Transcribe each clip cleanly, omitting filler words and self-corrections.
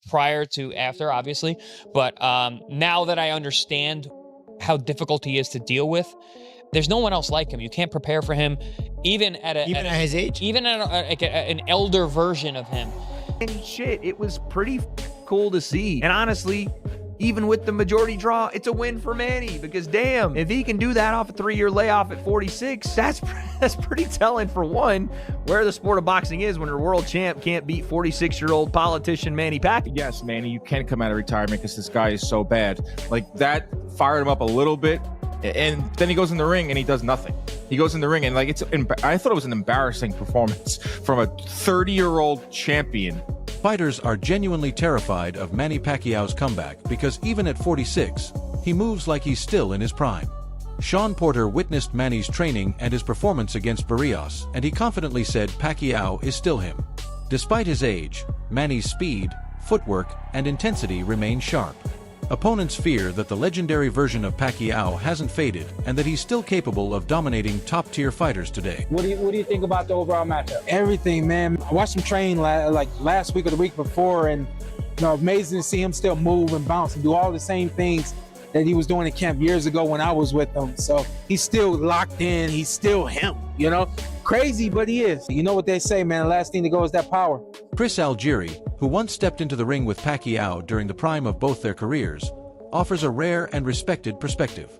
prior to after, obviously. But now that I understand how difficult he is to deal with, there's no one else like him. You can't prepare for him, even at his age, even at an elder version of him. And shit, it was pretty cool to see. And honestly, even with the majority draw, it's a win for Manny, because damn, if he can do that off a 3-year layoff at 46, that's pretty telling, for one, where the sport of boxing is when your world champ can't beat 46-year-old politician Manny Pacquiao. Yes, Manny, you can come out of retirement because this guy is so bad. Like, that fired him up a little bit, and then he goes in the ring and he does nothing. He goes in the ring and, like, I thought it was an embarrassing performance from a 30-year-old champion. Fighters are genuinely terrified of Manny Pacquiao's comeback because even at 46, he moves like he's still in his prime. Sean Porter witnessed Manny's training and his performance against Barrios, and he confidently said Pacquiao is still him. Despite his age, Manny's speed, footwork, and intensity remain sharp. Opponents fear that the legendary version of Pacquiao hasn't faded and that he's still capable of dominating top-tier fighters today. What do you think about the overall matchup? Everything, man. I watched him train like last week or the week before, and amazing to see him still move and bounce and do all the same things that he was doing in camp years ago when I was with him. So he's still locked in. He's still him, Crazy, but he is. You know what they say, man. The last thing to go is that power. Chris Algieri, who once stepped into the ring with Pacquiao during the prime of both their careers, offers a rare and respected perspective.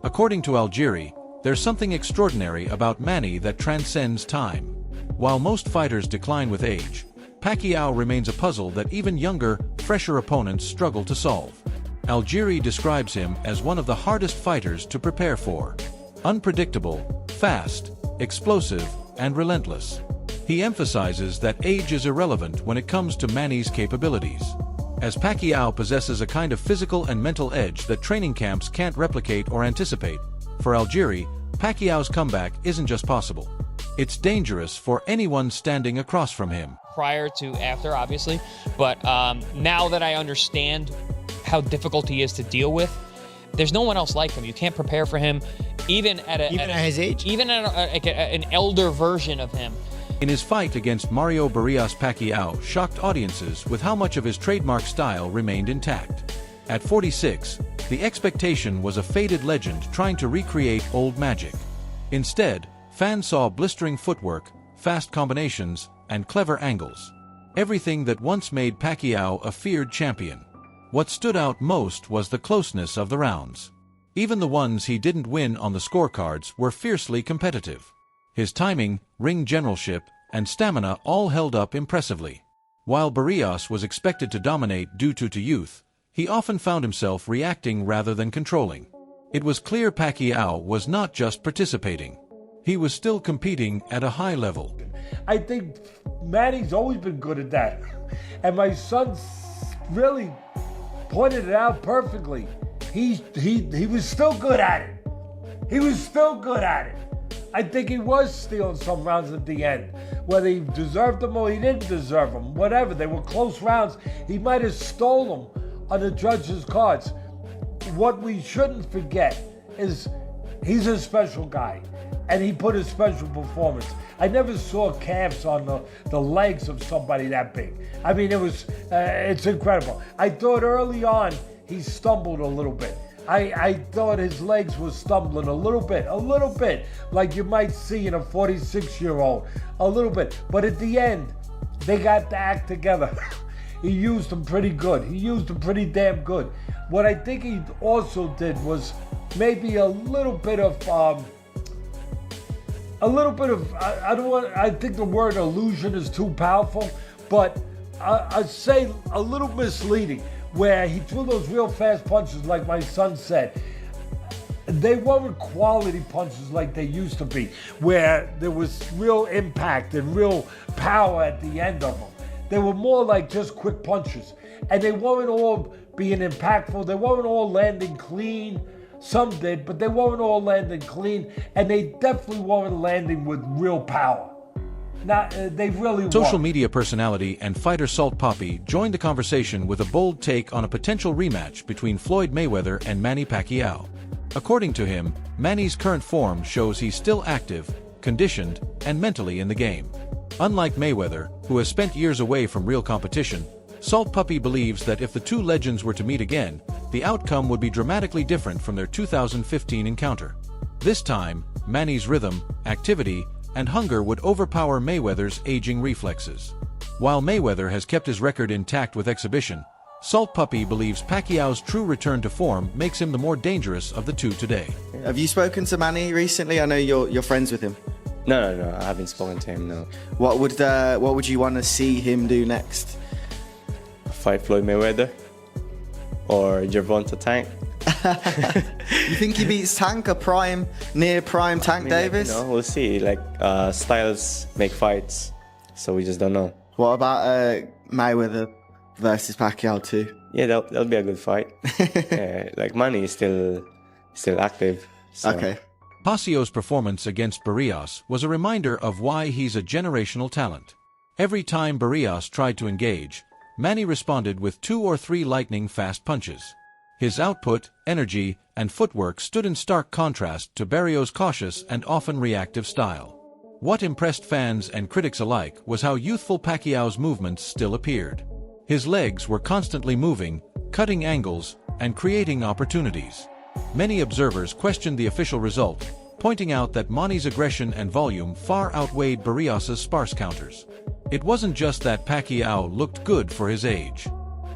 According to Algieri, there's something extraordinary about Manny that transcends time. While most fighters decline with age, Pacquiao remains a puzzle that even younger, fresher opponents struggle to solve. Algieri describes him as one of the hardest fighters to prepare for. Unpredictable, fast, explosive, and relentless. He emphasizes that age is irrelevant when it comes to Manny's capabilities, as Pacquiao possesses a kind of physical and mental edge that training camps can't replicate or anticipate. For Algieri, Pacquiao's comeback isn't just possible. It's dangerous for anyone standing across from him. Prior to after, obviously. But now that I understand how difficult he is to deal with, there's no one else like him. You can't prepare for him, even at his age, even at an elder version of him. In his fight against Mario Barrios, Pacquiao shocked audiences with how much of his trademark style remained intact. At 46, the expectation was a faded legend trying to recreate old magic. Instead, fans saw blistering footwork, fast combinations, and clever angles. Everything that once made Pacquiao a feared champion. What stood out most was the closeness of the rounds. Even the ones he didn't win on the scorecards were fiercely competitive. His timing, ring generalship, and stamina all held up impressively. While Barrios was expected to dominate due to youth, he often found himself reacting rather than controlling. It was clear Pacquiao was not just participating. He was still competing at a high level. I think Manny's always been good at that. And my son really pointed it out perfectly. He was still good at it. He was still good at it. I think he was stealing some rounds at the end. Whether he deserved them or he didn't deserve them, whatever. They were close rounds. He might have stole them on the judges' cards. What we shouldn't forget is he's a special guy, and he put a special performance. I never saw calves on the legs of somebody that big. I mean, it's incredible. I thought early on he stumbled a little bit. I thought his legs were stumbling a little bit, like you might see in a 46-year-old, a little bit. But at the end, they got the act together. He used them pretty good. He used them pretty damn good. What I think he also did was maybe a little bit of, I think the word illusion is too powerful, but I'd say a little misleading, where he threw those real fast punches like my son said. They weren't quality punches like they used to be, where there was real impact and real power at the end of them. They were more like just quick punches. And they weren't all being impactful. They weren't all landing clean. Some did, but they weren't all landing clean. And they definitely weren't landing with real power. They really weren't. Social media personality and fighter Salt Poppy joined the conversation with a bold take on a potential rematch between Floyd Mayweather and Manny Pacquiao. According to him, Manny's current form shows he's still active, conditioned, and mentally in the game. Unlike Mayweather, who has spent years away from real competition, Salt Puppy believes that if the two legends were to meet again, the outcome would be dramatically different from their 2015 encounter. This time, Manny's rhythm, activity, and hunger would overpower Mayweather's aging reflexes. While Mayweather has kept his record intact with exhibition, Salt Puppy believes Pacquiao's true return to form makes him the more dangerous of the two today. Have you spoken to Manny recently? I know you're friends with him. No, I haven't spoken to him, no. What would you want to see him do next? Fight Floyd Mayweather or Gervonta Tank. You think he beats Tank, near prime Tank Davis? We'll see. Styles make fights, so we just don't know. What about Mayweather versus Pacquiao too? Yeah, that'll be a good fight. Manny is still active. So. Okay. Paccio's performance against Barrios was a reminder of why he's a generational talent. Every time Barrios tried to engage, Manny responded with 2 or 3 lightning-fast punches. His output, energy, and footwork stood in stark contrast to Barrios' cautious and often reactive style. What impressed fans and critics alike was how youthful Pacquiao's movements still appeared. His legs were constantly moving, cutting angles, and creating opportunities. Many observers questioned the official result, pointing out that Manny's aggression and volume far outweighed Barrios' sparse counters. It wasn't just that Pacquiao looked good for his age.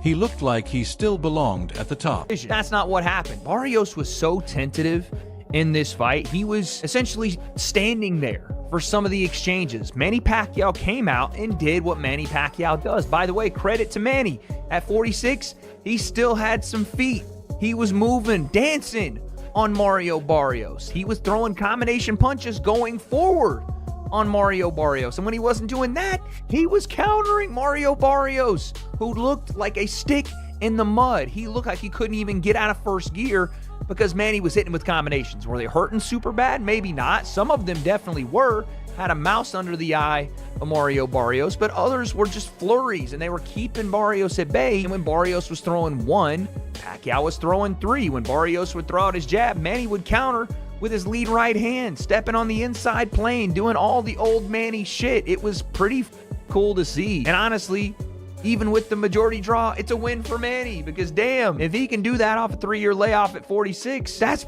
He looked like he still belonged at the top. That's not what happened. Barrios was so tentative in this fight. He was essentially standing there for some of the exchanges. Manny Pacquiao came out and did what Manny Pacquiao does. By the way, credit to Manny. At 46, he still had some feet. He was moving, dancing on Mario Barrios. He was throwing combination punches going forward on Mario Barrios. And when he wasn't doing that, he was countering Mario Barrios, who looked like a stick in the mud. He looked like he couldn't even get out of first gear because Manny was hitting with combinations. Were they hurting super bad? Maybe not. Some of them definitely were. Had a mouse under the eye of Mario Barrios, but others were just flurries, and they were keeping Barrios at bay. And when Barrios was throwing 1, Pacquiao was throwing 3. When Barrios would throw out his jab, Manny would counter with his lead right hand, stepping on the inside plane, doing all the old Manny shit. It was pretty cool to see. And honestly, even with the majority draw, it's a win for Manny, because damn, if he can do that off a 3-year layoff at 46, that's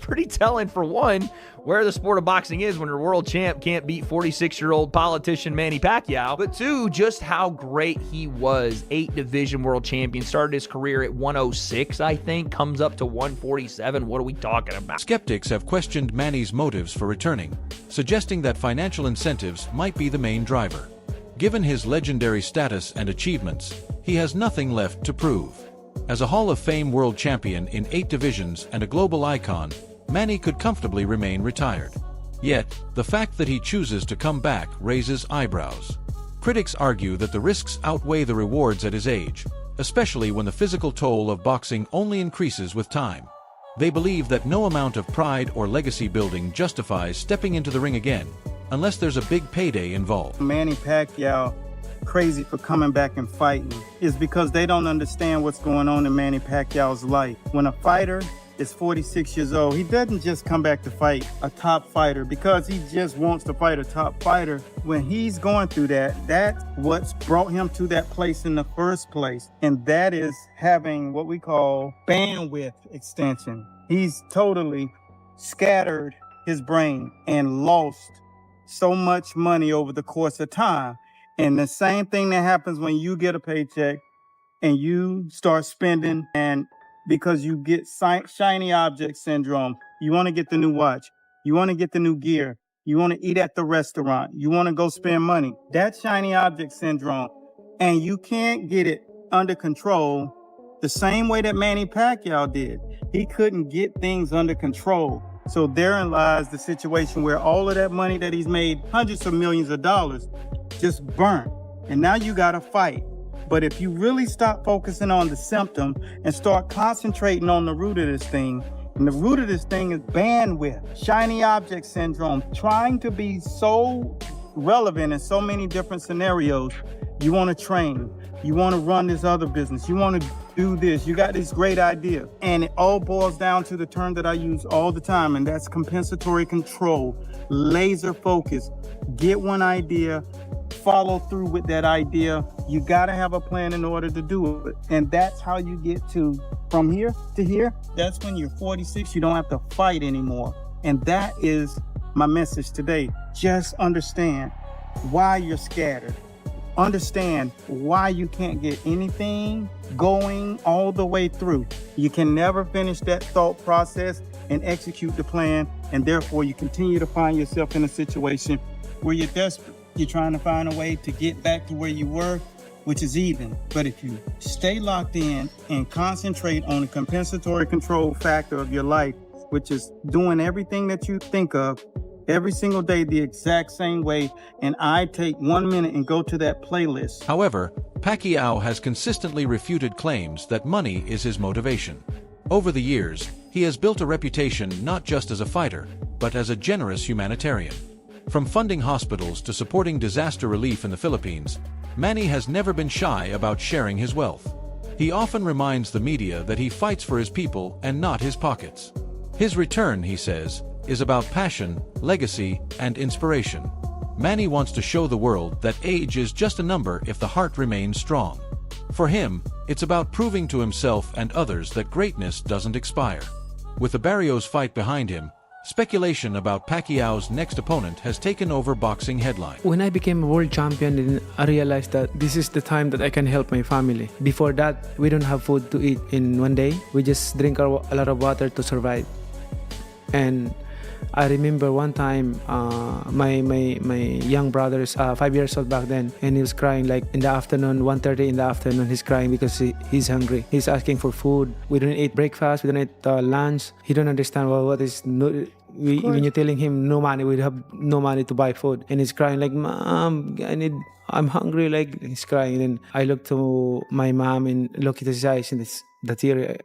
pretty telling, for one, where the sport of boxing is when your world champ can't beat 46-year-old politician Manny Pacquiao, but 2, just how great he was. 8 division world champion, started his career at 106, I think, comes up to 147. What are we talking about? Skeptics have questioned Manny's motives for returning, suggesting that financial incentives might be the main driver. Given his legendary status and achievements, he has nothing left to prove. As a Hall of Fame world champion in 8 divisions and a global icon, Manny could comfortably remain retired. Yet, the fact that he chooses to come back raises eyebrows. Critics argue that the risks outweigh the rewards at his age, especially when the physical toll of boxing only increases with time. They believe that no amount of pride or legacy building justifies stepping into the ring again, unless there's a big payday involved. Manny Pacquiao crazy for coming back and fighting is because they don't understand what's going on in Manny Pacquiao's life. When a fighter is 46 years old, he doesn't just come back to fight a top fighter because he just wants to fight a top fighter. When he's going through that, that's what's brought him to that place in the first place. And that is having what we call bandwidth extension. He's totally scattered his brain and lost so much money over the course of time. And the same thing that happens when you get a paycheck and you start spending, and because you get shiny object syndrome, you want to get the new watch, you want to get the new gear, you want to eat at the restaurant, you want to go spend money. That shiny object syndrome, and you can't get it under control the same way that Manny Pacquiao did. He couldn't get things under control. So therein lies the situation where all of that money that he's made, hundreds of millions of dollars, just burnt. And now you got to fight. But if you really stop focusing on the symptom and start concentrating on the root of this thing, and the root of this thing is bandwidth, shiny object syndrome, trying to be so relevant in so many different scenarios. You want to train, you want to run this other business, you want to do this, you got this great idea. And it all boils down to the term that I use all the time, and that's compensatory control, laser focus. Get one idea, follow through with that idea. You got to have a plan in order to do it. And that's how you get to from here to here. That's when you're 46, you don't have to fight anymore. And that is my message today. Just understand why you're scattered. Understand why you can't get anything going all the way through. You can never finish that thought process and execute the plan, and therefore you continue to find yourself in a situation where you're desperate. You're trying to find a way to get back to where you were, which is even. But if you stay locked in and concentrate on the compensatory control factor of your life, which is doing everything that you think of every single day the exact same way, and I take 1 minute and go to that playlist. However, Pacquiao has consistently refuted claims that money is his motivation. Over the years, he has built a reputation not just as a fighter, but as a generous humanitarian. From funding hospitals to supporting disaster relief in the Philippines, Manny has never been shy about sharing his wealth. He often reminds the media that he fights for his people and not his pockets. His return, he says, is about passion, legacy, and inspiration. Manny wants to show the world that age is just a number if the heart remains strong. For him, it's about proving to himself and others that greatness doesn't expire. With the Barrios fight behind him, speculation about Pacquiao's next opponent has taken over boxing headlines. When I became a world champion, then I realized that this is the time that I can help my family. Before that, we don't have food to eat in one day. We just drink a lot of water to survive. And I remember one time, my young brother is 5 years old back then, and he was crying like in the afternoon, 1:30 in the afternoon. He's crying because he's hungry. He's asking for food. We don't eat breakfast. We don't eat lunch. He don't understand what is. When you're telling him no money, we have no money to buy food, and he's crying like, "Mom, I'm hungry." Like he's crying, and I look to my mom and look at his eyes, and the tear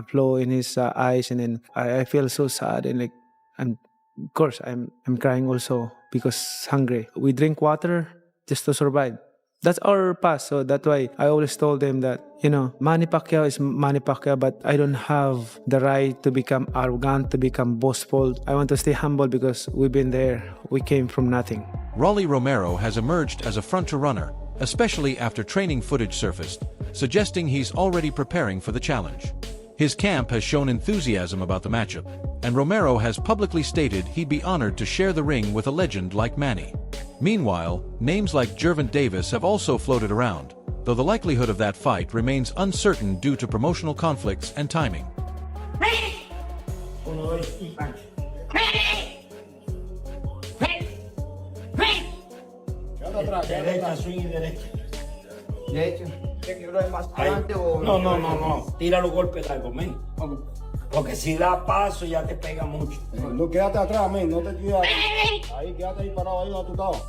flow in his eyes, and then I feel so sad, and like. And of course, I'm crying also because hungry. We drink water just to survive. That's our past. So that's why I always told them that, Manny Pacquiao is Manny Pacquiao, but I don't have the right to become arrogant, to become boastful. I want to stay humble because we've been there. We came from nothing. Rolly Romero has emerged as a front-runner, especially after training footage surfaced, suggesting he's already preparing for the challenge. His camp has shown enthusiasm about the matchup, and Romero has publicly stated he'd be honored to share the ring with a legend like Manny. Meanwhile, names like Gervonta Davis have also floated around, though the likelihood of that fight remains uncertain due to promotional conflicts and timing. No. Tira los golpes largos, men. Porque si da paso ya te pega mucho. No, quédate atrás, men. No te quedas. Ahí, quédate ahí parado ahí donde tú estabas.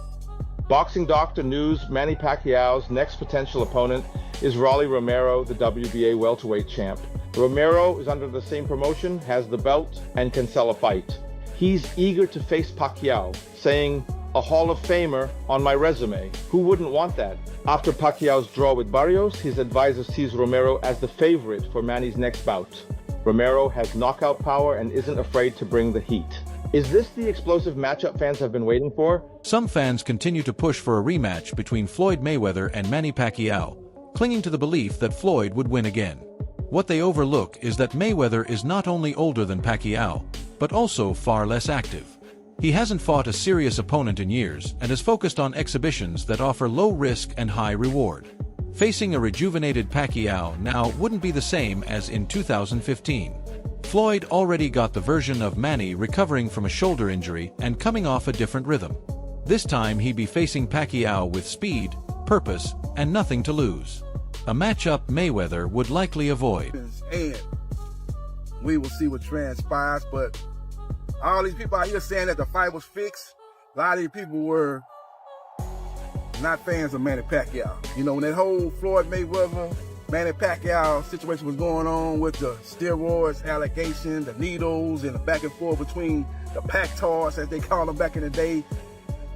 Boxing Doctor News, Manny Pacquiao's next potential opponent is Rolly Romero, the WBA welterweight champ. Romero is under the same promotion, has the belt, and can sell a fight. He's eager to face Pacquiao, saying, "A Hall of Famer on my resume. Who wouldn't want that?" After Pacquiao's draw with Barrios, his advisor sees Romero as the favorite for Manny's next bout. Romero has knockout power and isn't afraid to bring the heat. Is this the explosive matchup fans have been waiting for? Some fans continue to push for a rematch between Floyd Mayweather and Manny Pacquiao, clinging to the belief that Floyd would win again. What they overlook is that Mayweather is not only older than Pacquiao, but also far less active. He hasn't fought a serious opponent in years and is focused on exhibitions that offer low risk and high reward. Facing a rejuvenated Pacquiao now wouldn't be the same as in 2015. Floyd already got the version of Manny recovering from a shoulder injury and coming off a different rhythm. This time he'd be facing Pacquiao with speed, purpose, and nothing to lose. A matchup Mayweather would likely avoid. And we will see what transpires, but all these people out here saying that the fight was fixed, a lot of these people were not fans of Manny Pacquiao. When that whole Floyd Mayweather, Manny Pacquiao situation was going on with the steroids allegation, the needles, and the back and forth between the Pactars, as they called them back in the day,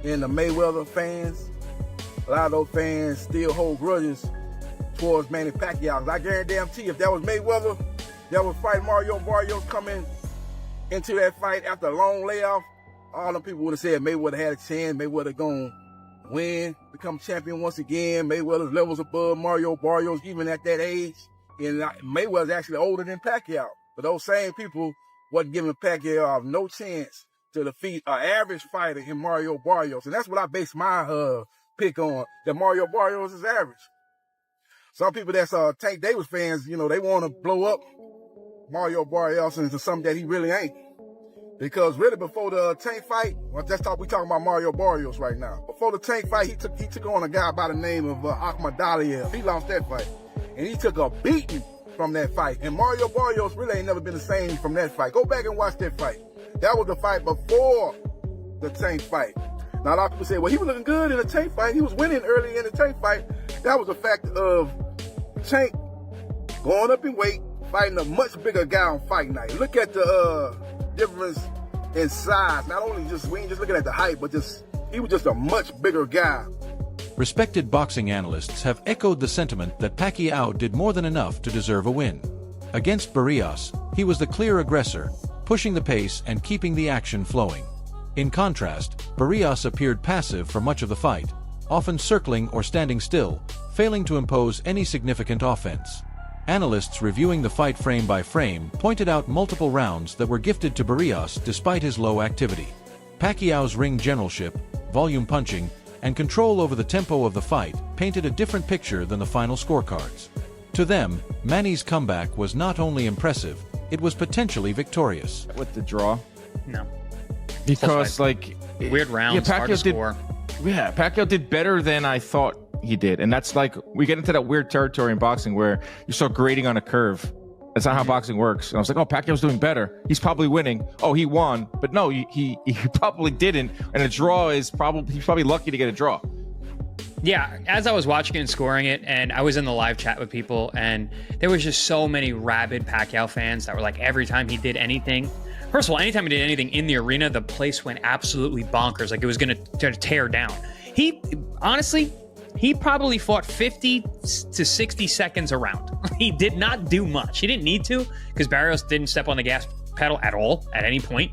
and the Mayweather fans, a lot of those fans still hold grudges towards Manny Pacquiao. I guarantee if that was Mayweather that was fighting Mario Barrios coming into that fight after a long layoff, all the people would have said Mayweather had a chance, Mayweather gonna win, become champion once again. Mayweather's levels above Mario Barrios, even at that age. And Mayweather's actually older than Pacquiao. But those same people wasn't giving Pacquiao no chance to defeat an average fighter in Mario Barrios. And that's what I base my pick on, that Mario Barrios is average. Some people that's Tank Davis fans, you know, they want to blow up Mario Barrios into something that he really ain't. Because really before the Tank fight, we talking about Mario Barrios right now. Before the Tank fight, he took on a guy by the name of Ahmad Daliev. He lost that fight. And he took a beating from that fight. And Mario Barrios really ain't never been the same from that fight. Go back and watch that fight. That was the fight before the Tank fight. Now, a lot of people say, well, he was looking good in the Tank fight. He was winning early in the Tank fight. That was a fact of Tank going up in weight, fighting a much bigger guy on fight night. Look at the difference in size. Not only we ain't just looking at the height, but he was just a much bigger guy. Respected boxing analysts have echoed the sentiment that Pacquiao did more than enough to deserve a win. Against Barrios, he was the clear aggressor, pushing the pace and keeping the action flowing. In contrast, Barrios appeared passive for much of the fight, often circling or standing still, failing to impose any significant offense. Analysts reviewing the fight frame by frame pointed out multiple rounds that were gifted to Barrios despite his low activity. Pacquiao's ring generalship, volume punching, and control over the tempo of the fight painted a different picture than the final scorecards. To them, Manny's comeback was not only impressive, it was potentially victorious. With the draw? No. Because, like... Weird rounds, hard to score. Pacquiao did better than I thought he did. And that's like, we get into that weird territory in boxing where you're so grading on a curve. That's not how boxing works. And I was like, oh, Pacquiao's doing better. He's probably winning. Oh, he won. But no, he probably didn't. And a draw is he's probably lucky to get a draw. Yeah, as I was watching it and scoring it, and I was in the live chat with people, and there was just so many rabid Pacquiao fans that were like, every time he did anything, first of all, anytime he did anything in the arena, the place went absolutely bonkers, like it was going to tear down. He probably fought 50 to 60 seconds a round. He did not do much. He didn't need to, because Barrios didn't step on the gas pedal at all, at any point.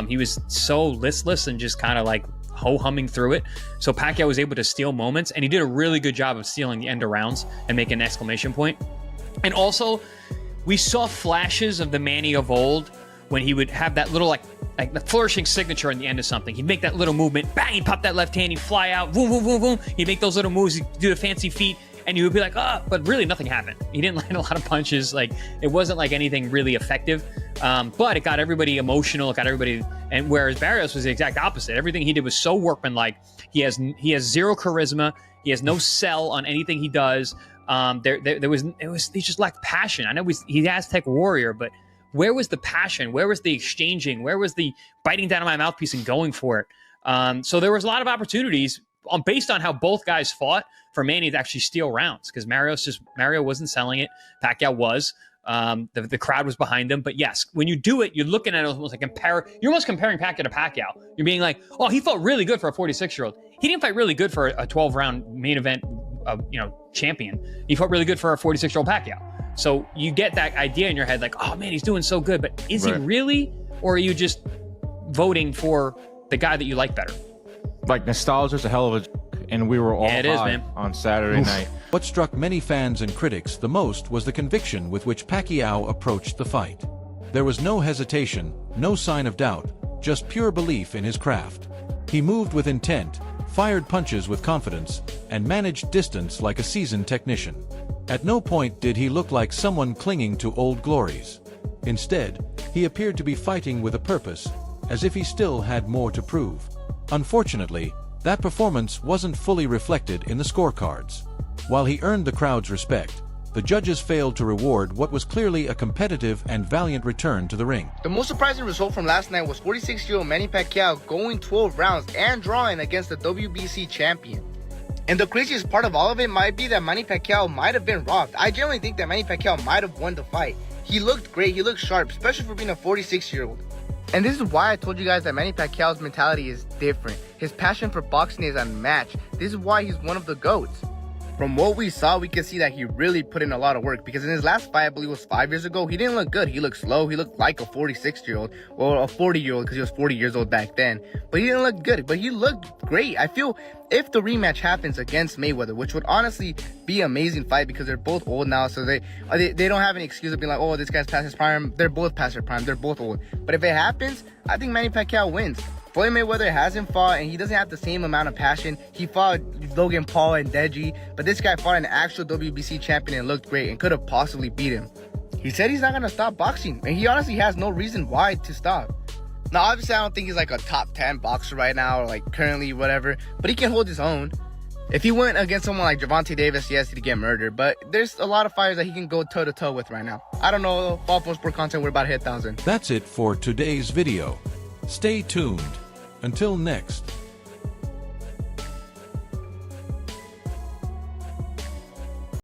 He was so listless and just kind of like ho-humming through it. So Pacquiao was able to steal moments, and he did a really good job of stealing the end of rounds and making an exclamation point. And also, we saw flashes of the Manny of old when he would have that little like the flourishing signature in the end of something. He'd make that little movement, bang, he'd pop that left hand, he'd fly out, boom, boom, boom, boom. He'd make those little moves, he'd do the fancy feet, and you would be like, but really nothing happened. He didn't land a lot of punches. Like, it wasn't like anything really effective. But it got everybody emotional, it got everybody, and whereas Barrios was the exact opposite. Everything he did was so workmanlike. He has zero charisma. He has no sell on anything he does. He just lacked passion. I know he's Aztec warrior, but where was the passion? Where was the exchanging? Where was the biting down on my mouthpiece and going for it? So there was a lot of opportunities based on how both guys fought for Manny to actually steal rounds, because Mario wasn't selling it. Pacquiao was. The crowd was behind him. But yes, when you do it, you're looking at it almost like you're almost comparing Pacquiao to Pacquiao. You're being like, oh, he fought really good for a 46-year-old. He didn't fight really good for a 12-round main event champion. He fought really good for a 46-year-old Pacquiao. So you get that idea in your head, like, oh man, he's doing so good, but is he really? Or are you just voting for the guy that you like better? Like, nostalgia's a hell of a and we were all high on Saturday night. What struck many fans and critics the most was the conviction with which Pacquiao approached the fight. There was no hesitation, no sign of doubt, just pure belief in his craft. He moved with intent, fired punches with confidence, and managed distance like a seasoned technician. At no point did he look like someone clinging to old glories. Instead, he appeared to be fighting with a purpose, as if he still had more to prove. Unfortunately, that performance wasn't fully reflected in the scorecards. While he earned the crowd's respect, the judges failed to reward what was clearly a competitive and valiant return to the ring. The most surprising result from last night was 46-year-old Manny Pacquiao going 12 rounds and drawing against the WBC champion. And the craziest part of all of it might be that Manny Pacquiao might have been robbed. I generally think that Manny Pacquiao might have won the fight. He looked great, he looked sharp, especially for being a 46-year-old. And this is why I told you guys that Manny Pacquiao's mentality is different. His passion for boxing is unmatched. This is why he's one of the GOATs. From what we saw, we could see that he really put in a lot of work, because in his last fight, I believe it was 5 years ago, he didn't look good. He looked slow. He looked like a 46-year-old or a 40-year-old, because he was 40 years old back then. But he didn't look good, but he looked great. I feel if the rematch happens against Mayweather, which would honestly be an amazing fight because they're both old now, so they don't have any excuse of being like, oh, this guy's past his prime. They're both past their prime. They're both old. But if it happens, I think Manny Pacquiao wins. Floyd Mayweather hasn't fought, and he doesn't have the same amount of passion. He fought Logan Paul and Deji, but this guy fought an actual WBC champion and looked great and could have possibly beat him. He said he's not going to stop boxing, and he honestly has no reason why to stop. Now, obviously, I don't think he's like a top 10 boxer right now, or like currently, whatever, but he can hold his own. If he went against someone like Gervonta Davis, yes, he'd get murdered, but there's a lot of fighters that he can go toe-to-toe with right now. I don't know, Fall for Sport content, we're about to hit 1,000. That's it for today's video. Stay tuned. Until next.